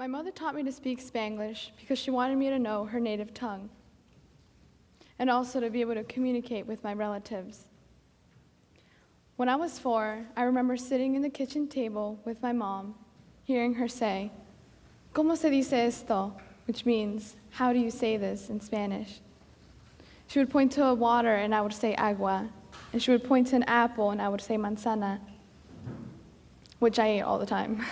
My mother taught me to speak Spanglish because she wanted me to know her native tongue and also to be able to communicate with my relatives. When I was 4, I remember sitting in the kitchen table with my mom, hearing her say, "¿Cómo se dice esto?" which means, "How do you say this?" in Spanish. She would point to a water and I would say agua, and she would point to an apple and I would say manzana, which I ate all the time.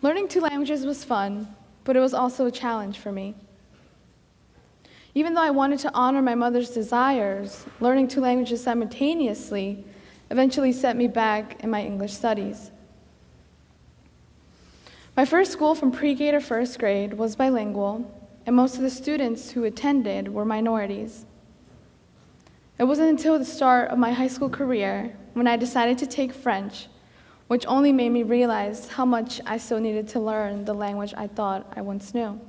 Learning 2 languages was fun, but it was also a challenge for me. Even though I wanted to honor my mother's desires, learning 2 languages simultaneously eventually set me back in my English studies. My first school from pre-K to 1st grade was bilingual, and most of the students who attended were minorities. It wasn't until the start of my high school career when I decided to take French, which only made me realize how much I still needed to learn the language I thought I once knew.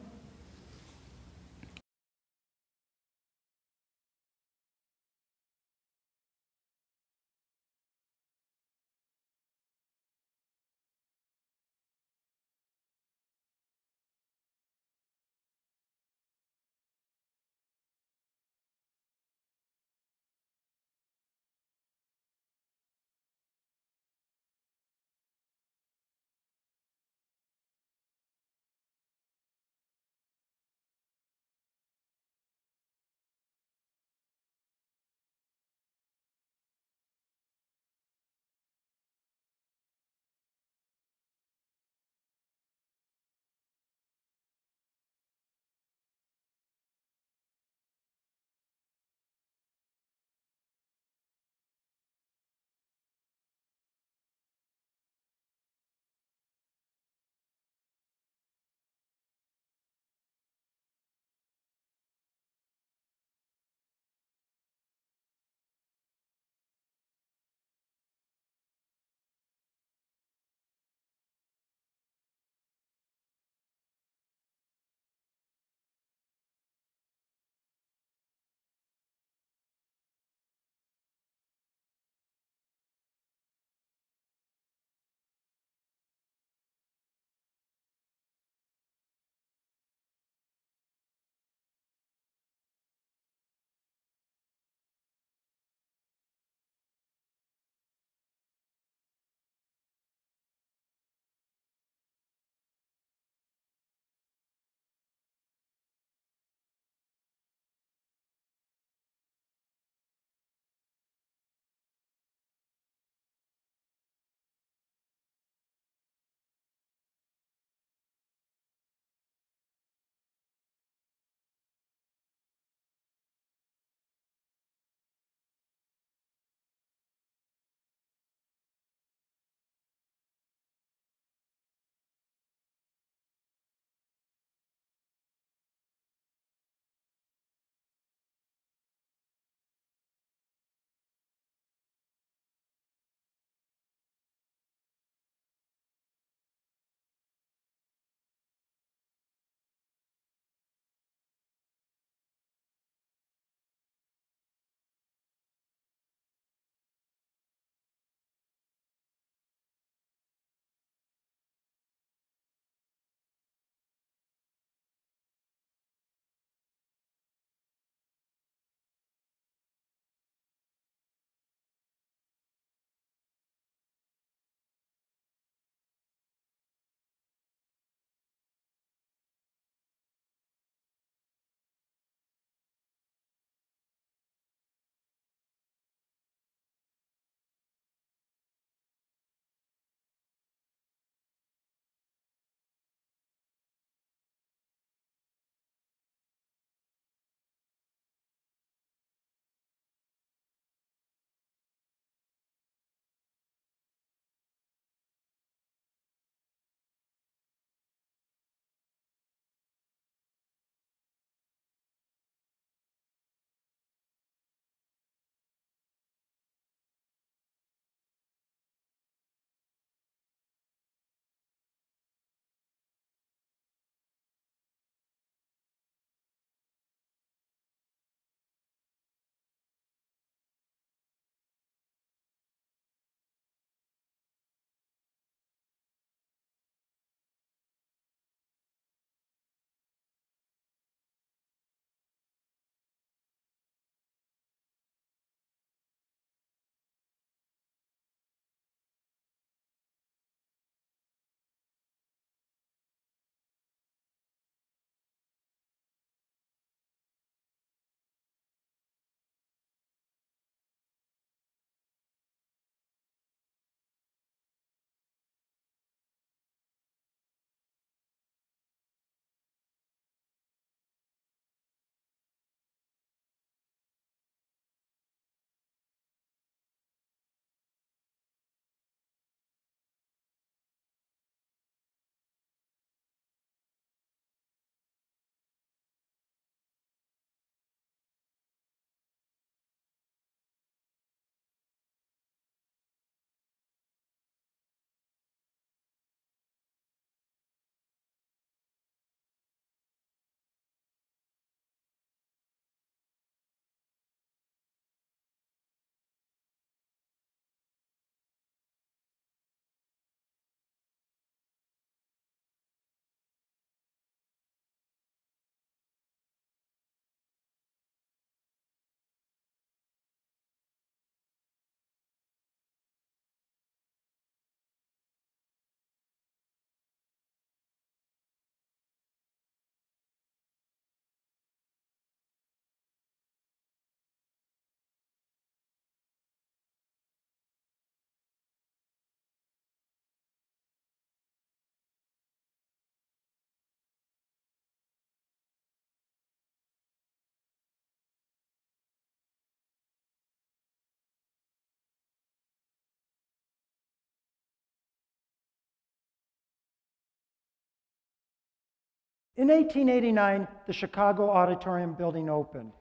In 1889, the Chicago Auditorium building opened.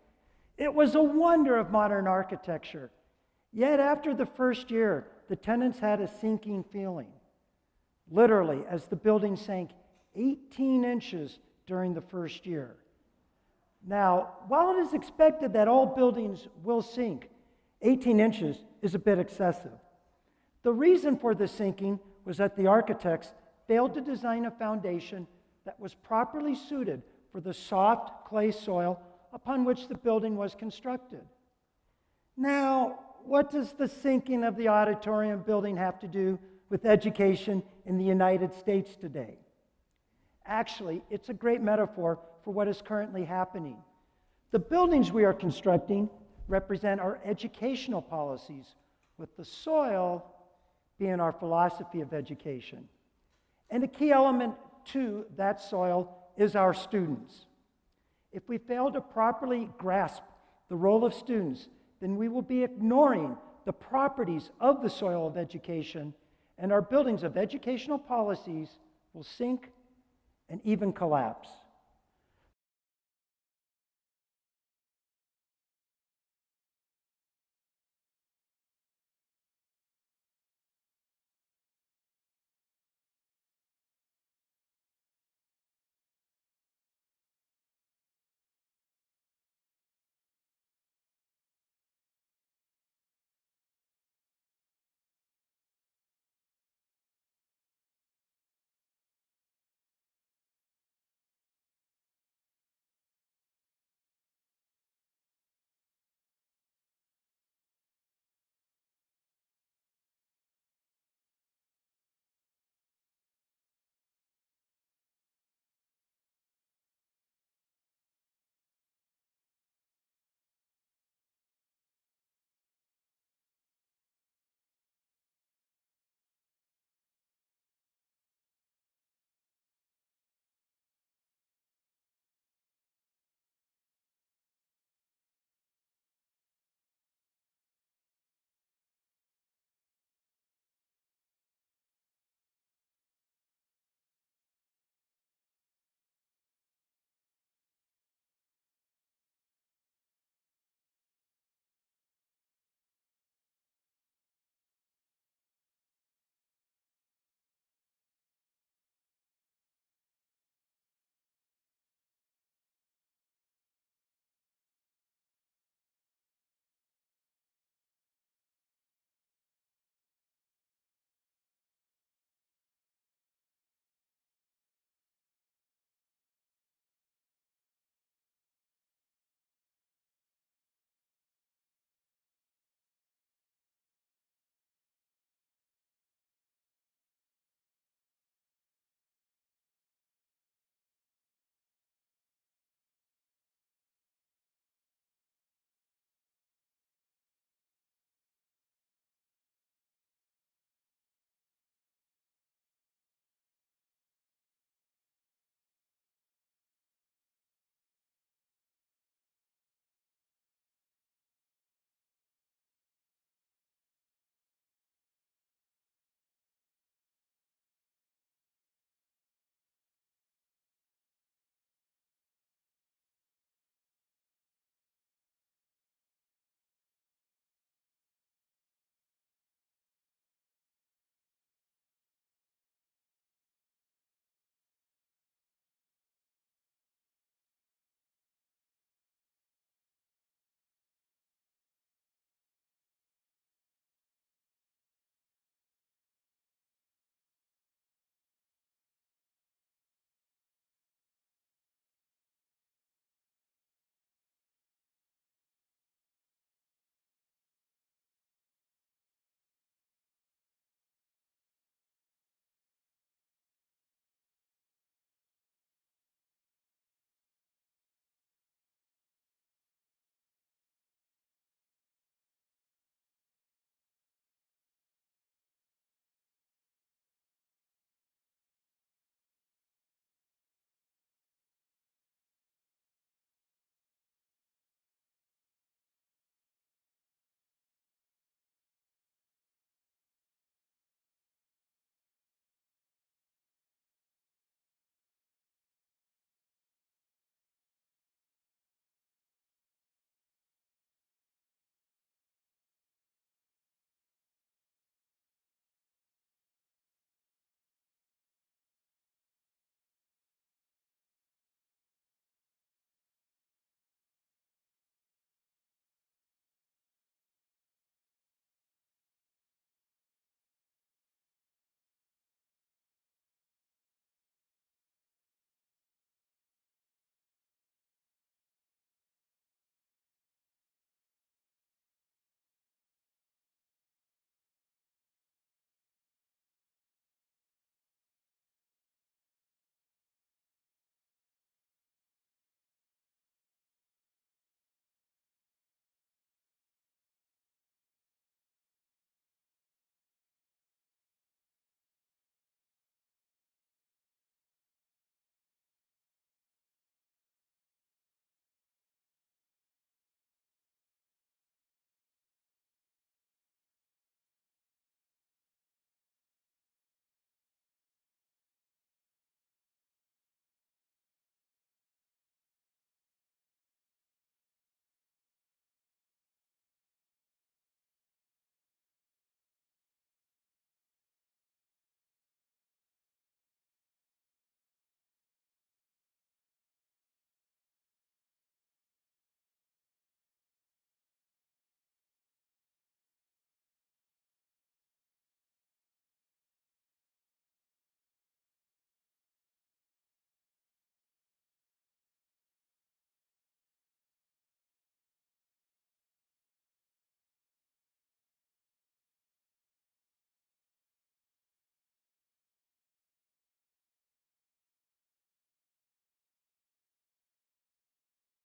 It was a wonder of modern architecture. Yet after the first year, the tenants had a sinking feeling. Literally, as the building sank 18 inches during the first year. Now, while it is expected that all buildings will sink, 18 inches is a bit excessive. The reason for the sinking was that the architects failed to design a foundation that was properly suited for the soft clay soil upon which the building was constructed. Now, what does the sinking of the auditorium building have to do with education in the United States today? Actually, it's a great metaphor for what is currently happening. The buildings we are constructing represent our educational policies, with the soil being our philosophy of education. And a key element to that soil is our students. If we fail to properly grasp the role of students, then we will be ignoring the properties of the soil of education, and our buildings of educational policies will sink and even collapse.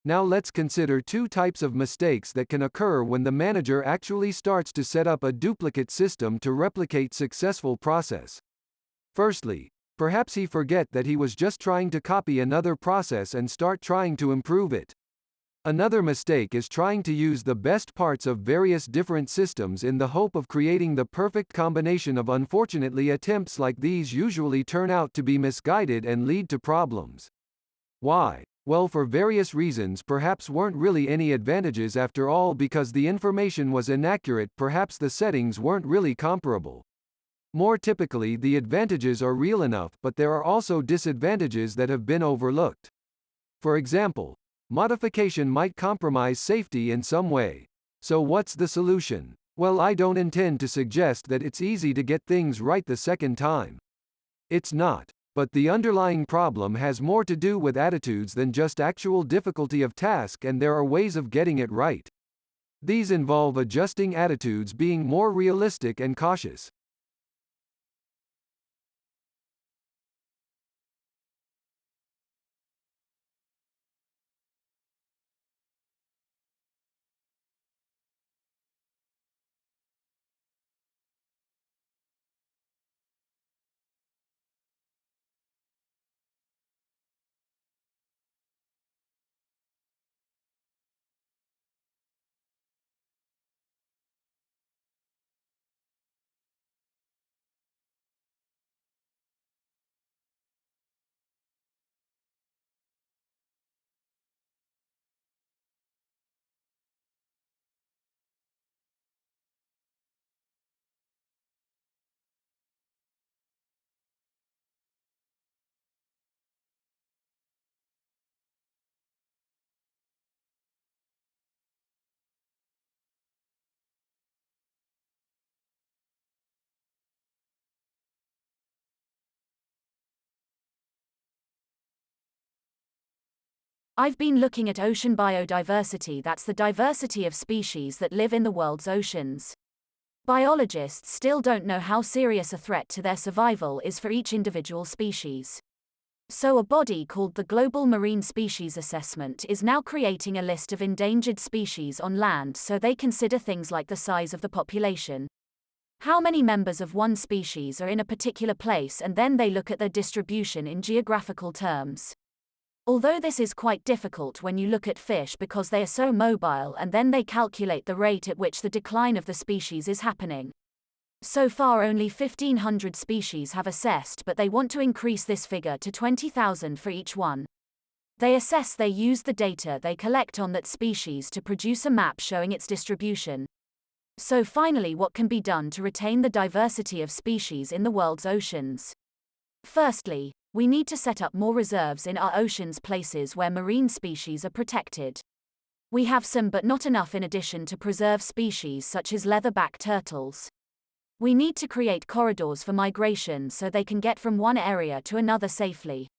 Now let's consider two types of mistakes that can occur when the manager actually starts to set up a duplicate system to replicate successful process. Firstly, perhaps he forget that he was just trying to copy another process and start trying to improve it. Another mistake is trying to use the best parts of various different systems in the hope of creating the perfect combination of. Unfortunately, attempts like these usually turn out to be misguided and lead to problems. Why? Well, for various reasons. Perhaps weren't really any advantages after all because the information was inaccurate, perhaps the settings weren't really comparable. More typically, the advantages are real enough, but there are also disadvantages that have been overlooked. For example, modification might compromise safety in some way. So what's the solution? Well, I don't intend to suggest that it's easy to get things right the second time. It's not. But the underlying problem has more to do with attitudes than just actual difficulty of task, and there are ways of getting it right. These involve adjusting attitudes, being more realistic and cautious. I've been looking at ocean biodiversity, that's the diversity of species that live in the world's oceans. Biologists still don't know how serious a threat to their survival is for each individual species. So a body called the Global Marine Species Assessment is now creating a list of endangered species on land, so they consider things like the size of the population, how many members of one species are in a particular place, and then they look at their distribution in geographical terms. Although this is quite difficult when you look at fish because they are so mobile, and then they calculate the rate at which the decline of the species is happening. So far only 1,500 species have assessed, but they want to increase this figure to 20,000 for each one. They use the data they collect on that species to produce a map showing its distribution. So finally, what can be done to retain the diversity of species in the world's oceans? Firstly, we need to set up more reserves in our oceans, places where marine species are protected. We have some but not enough in addition to preserve species such as leatherback turtles. We need to create corridors for migration so they can get from one area to another safely.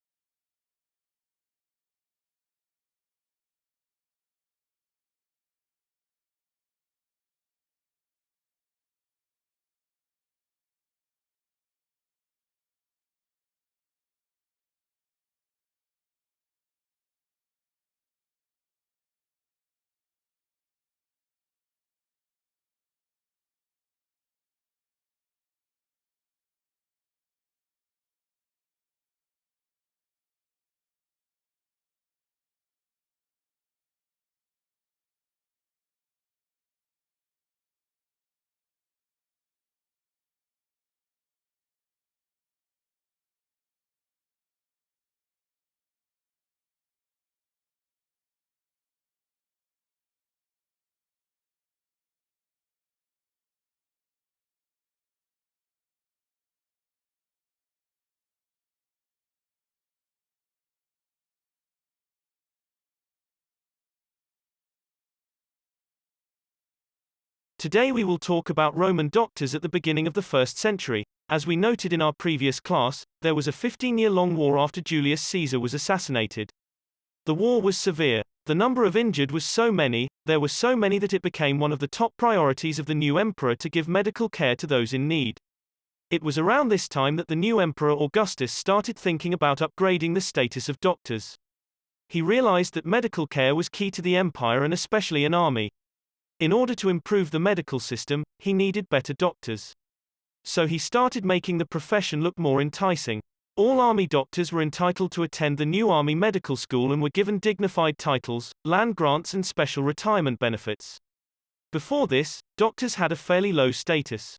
Today we will talk about Roman doctors at the beginning of the 1st century. As we noted in our previous class, there was a 15-year-long war after Julius Caesar was assassinated. The war was severe. The number of injured was so many, there were so many that it became one of the top priorities of the new emperor to give medical care to those in need. It was around this time that the new emperor Augustus started thinking about upgrading the status of doctors. He realized that medical care was key to the empire and especially an army. In order to improve the medical system, he needed better doctors. So he started making the profession look more enticing. All army doctors were entitled to attend the new army medical school and were given dignified titles, land grants and special retirement benefits. Before this, doctors had a fairly low status.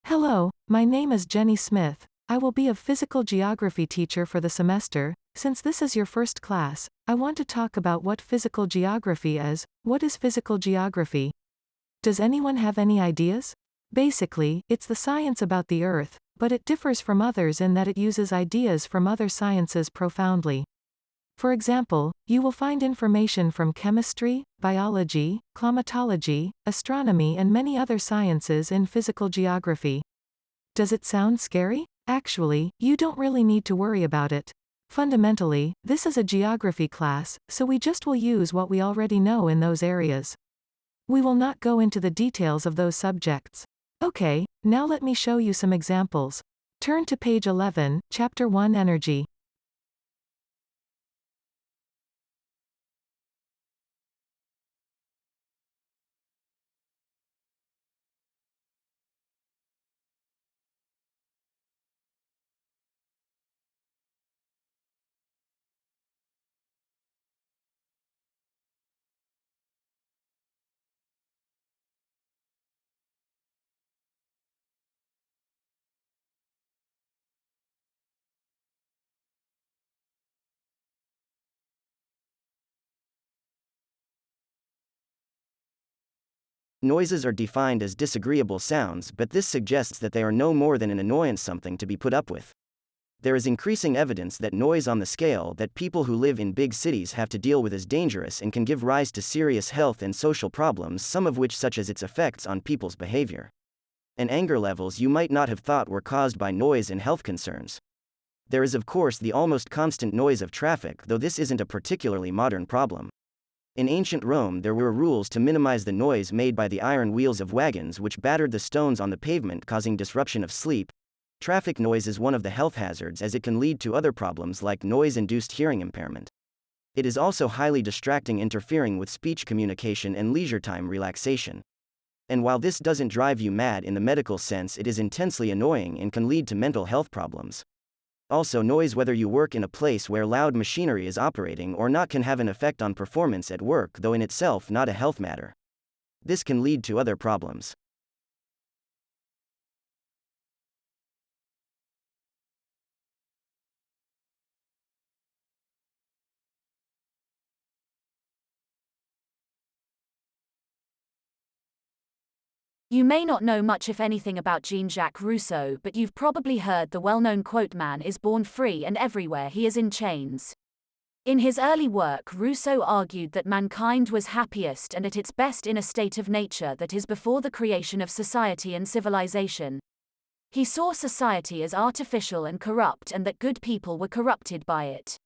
Hello, my name is Jenny Smith. I will be a physical geography teacher for the semester. Since this is your first class, I want to talk about what physical geography is. What is physical geography? Does anyone have any ideas? Basically, it's the science about the Earth, but it differs from others in that it uses ideas from other sciences profoundly. For example, you will find information from chemistry, biology, climatology, astronomy and many other sciences in physical geography. Does it sound scary? Actually, you don't really need to worry about it. Fundamentally, this is a geography class, so we just will use what we already know in those areas. We will not go into the details of those subjects. Okay, now let me show you some examples. Turn to page 11, Chapter 1 Energy. Noises are defined as disagreeable sounds, but this suggests that they are no more than an annoyance, something to be put up with. There is increasing evidence that noise on the scale that people who live in big cities have to deal with is dangerous and can give rise to serious health and social problems, some of which such as its effects on people's behavior and anger levels you might not have thought were caused by noise and health concerns. There is of course the almost constant noise of traffic, though this isn't a particularly modern problem. In ancient Rome there were rules to minimize the noise made by the iron wheels of wagons which battered the stones on the pavement, causing disruption of sleep. Traffic noise is one of the health hazards as it can lead to other problems like noise-induced hearing impairment. It is also highly distracting, interfering with speech communication and leisure time relaxation. And while this doesn't drive you mad in the medical sense, it is intensely annoying and can lead to mental health problems. Also, noise, whether you work in a place where loud machinery is operating or not, can have an effect on performance at work, though in itself not a health matter. This can lead to other problems. You may not know much if anything about Jean-Jacques Rousseau, but you've probably heard the well-known quote, "Man is born free and everywhere he is in chains." In his early work, Rousseau argued that mankind was happiest and at its best in a state of nature that is before the creation of society and civilization. He saw society as artificial and corrupt and that good people were corrupted by it.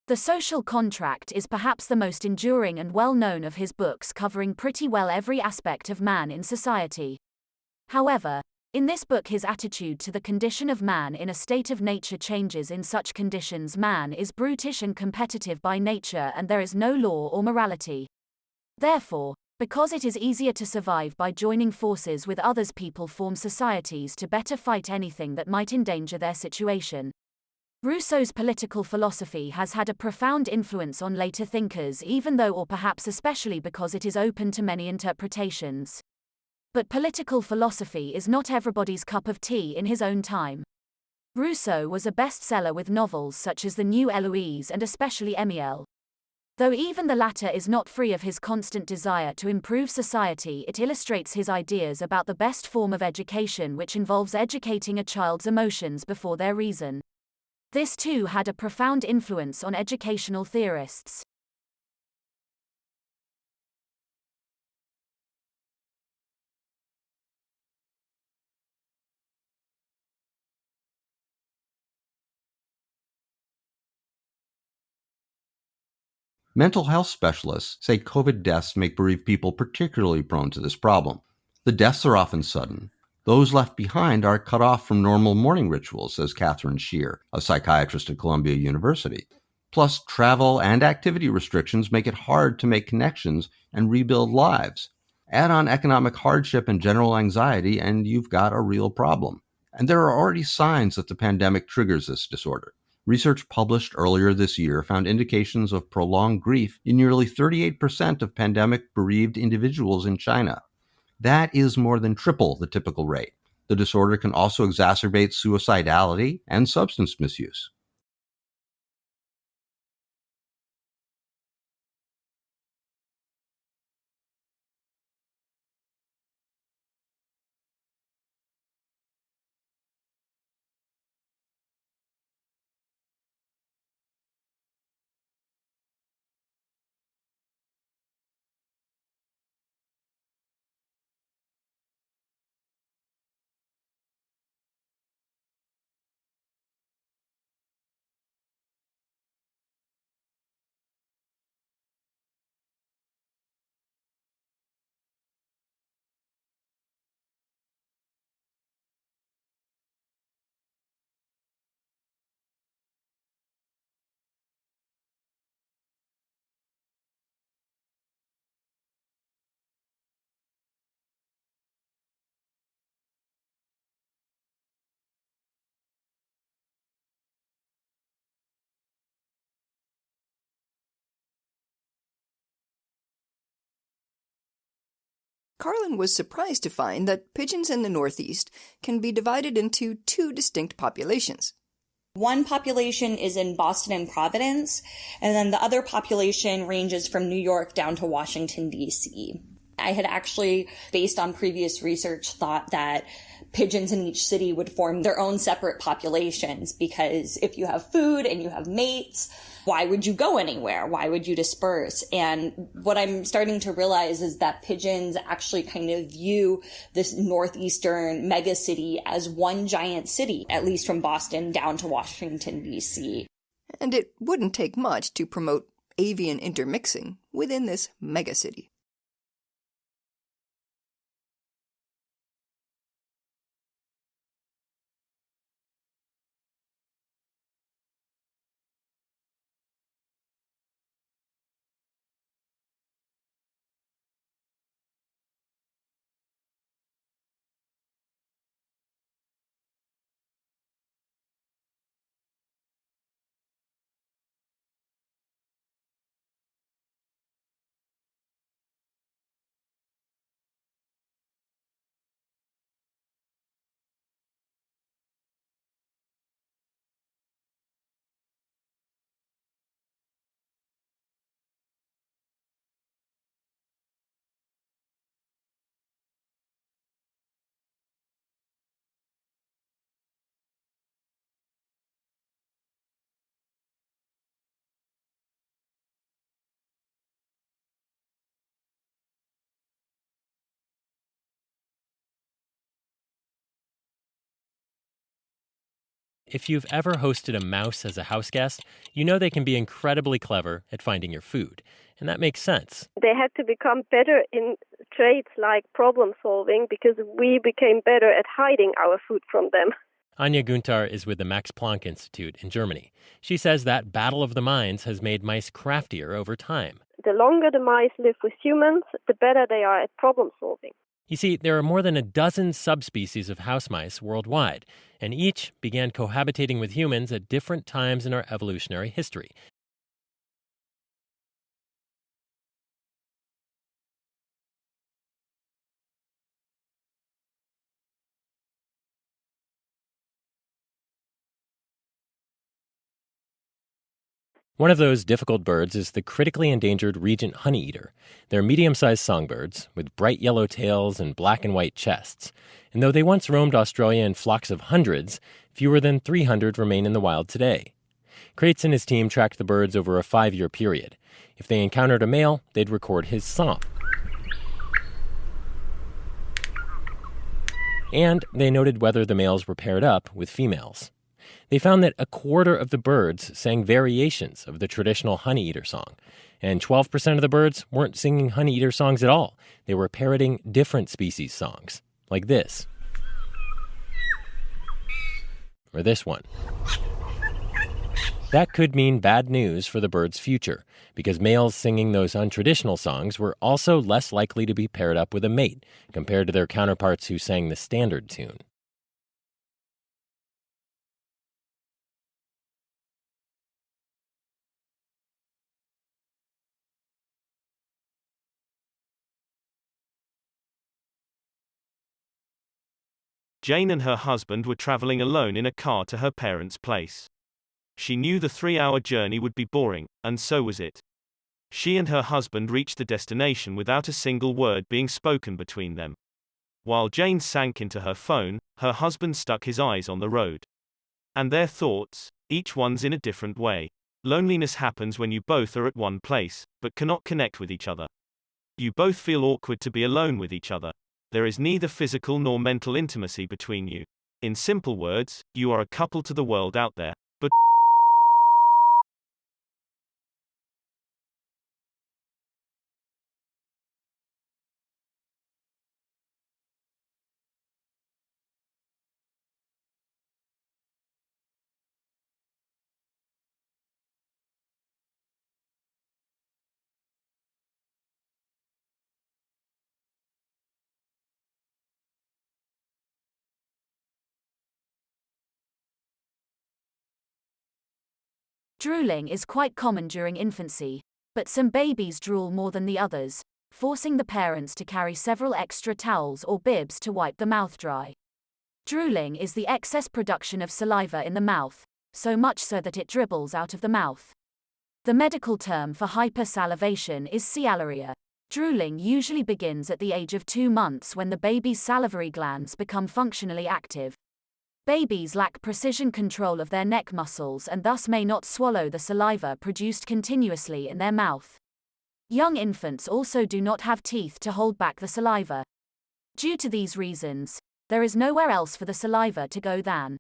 The Social Contract is perhaps the most enduring and well-known of his books, covering pretty well every aspect of man in society. However, in this book his attitude to the condition of man in a state of nature changes. In such conditions man is brutish and competitive by nature and there is no law or morality. Therefore, because it is easier to survive by joining forces with others, people form societies to better fight anything that might endanger their situation. Rousseau's political philosophy has had a profound influence on later thinkers, even though, or perhaps especially because, it is open to many interpretations. But political philosophy is not everybody's cup of tea in his own time. Rousseau was a bestseller with novels such as The New Eloise and especially Emiel. Though even the latter is not free of his constant desire to improve society, it illustrates his ideas about the best form of education, which involves educating a child's emotions before their reason. This too had a profound influence on educational theorists. Mental health specialists say COVID deaths make bereaved people particularly prone to this problem. The deaths are often sudden. Those left behind are cut off from normal mourning rituals, says Catherine Shear, a psychiatrist at Columbia University. Plus, travel and activity restrictions make it hard to make connections and rebuild lives. Add on economic hardship and general anxiety, and you've got a real problem. And there are already signs that the pandemic triggers this disorder. Research published earlier this year found indications of prolonged grief in nearly 38% of pandemic bereaved individuals in China. That is more than triple the typical rate. The disorder can also exacerbate suicidality and substance misuse. Carlin was surprised to find that pigeons in the Northeast can be divided into two distinct populations. One population is in Boston and Providence, and then the other population ranges from New York down to Washington, D.C. I had actually, based on previous research, thought that pigeons in each city would form their own separate populations, because if you have food and you have mates, why would you go anywhere? Why would you disperse? And what I'm starting to realize is that pigeons actually kind of view this northeastern megacity as one giant city, at least from Boston down to Washington, D.C. And it wouldn't take much to promote avian intermixing within this megacity. If you've ever hosted a mouse as a house guest, you know they can be incredibly clever at finding your food. And that makes sense. They had to become better in traits like problem solving because we became better at hiding our food from them. Anja Guntar is with the Max Planck Institute in Germany. She says that battle of the minds has made mice craftier over time. The longer the mice live with humans, the better they are at problem solving. You see, there are more than a dozen subspecies of house mice worldwide, and each began cohabitating with humans at different times in our evolutionary history. One of those difficult birds is the critically endangered Regent Honeyeater. They're medium-sized songbirds with bright yellow tails and black and white chests. And though they once roamed Australia in flocks of hundreds, fewer than 300 remain in the wild today. Crates and his team tracked the birds over a 5-year period. If they encountered a male, they'd record his song. And they noted whether the males were paired up with females. They found that a quarter of the birds sang variations of the traditional honeyeater song, and 12% of the birds weren't singing honeyeater songs at all. They were parroting different species songs, like this, or this one. That could mean bad news for the bird's future, because males singing those untraditional songs were also less likely to be paired up with a mate compared to their counterparts who sang the standard tune. Jane and her husband were traveling alone in a car to her parents' place. She knew the 3-hour journey would be boring, and so was it. She and her husband reached the destination without a single word being spoken between them. While Jane sank into her phone, her husband stuck his eyes on the road. And their thoughts, each one's in a different way. Loneliness happens when you both are at one place, but cannot connect with each other. You both feel awkward to be alone with each other. There is neither physical nor mental intimacy between you. In simple words, you are a couple to the world out there, but Drooling is quite common during infancy, but some babies drool more than the others, forcing the parents to carry several extra towels or bibs to wipe the mouth dry. Drooling is the excess production of saliva in the mouth, so much so that it dribbles out of the mouth. The medical term for hypersalivation is sialuria. Drooling usually begins at the age of 2 months when the baby's salivary glands become functionally active. Babies lack precision control of their neck muscles and thus may not swallow the saliva produced continuously in their mouth. Young infants also do not have teeth to hold back the saliva. Due to these reasons, there is nowhere else for the saliva to go than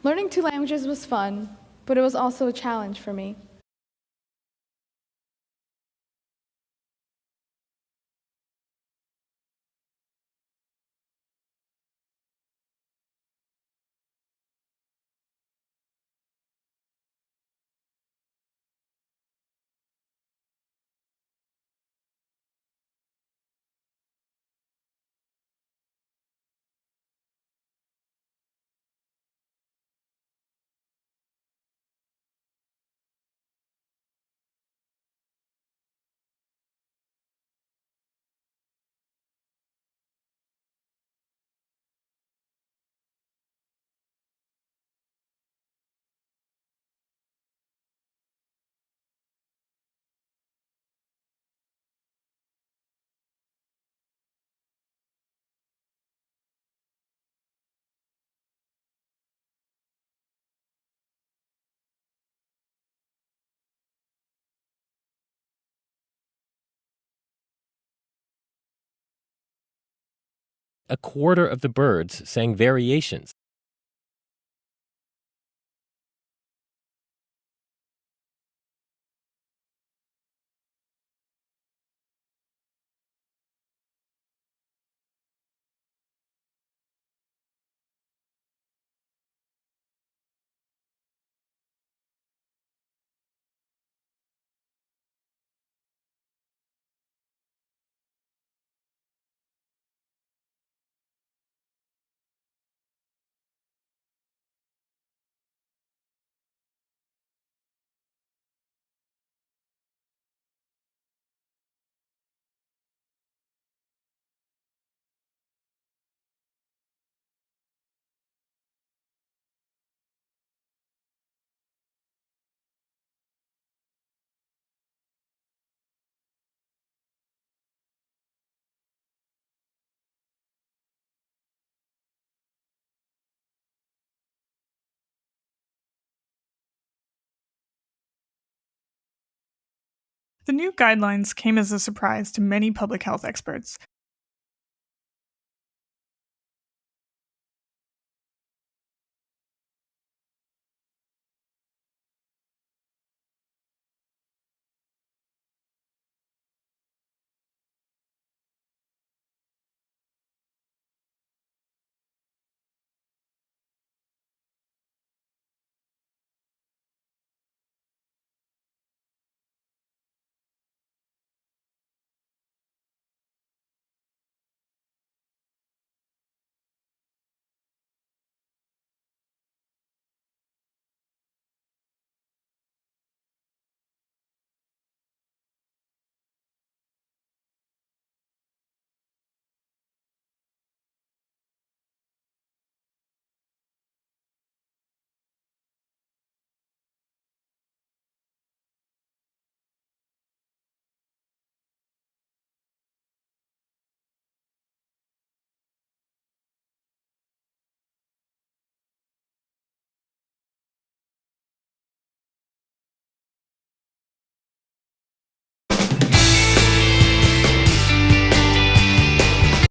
Learning 2 languages was fun, but it was also a challenge for me. A quarter of the birds sang variations The new guidelines came as a surprise to many public health experts,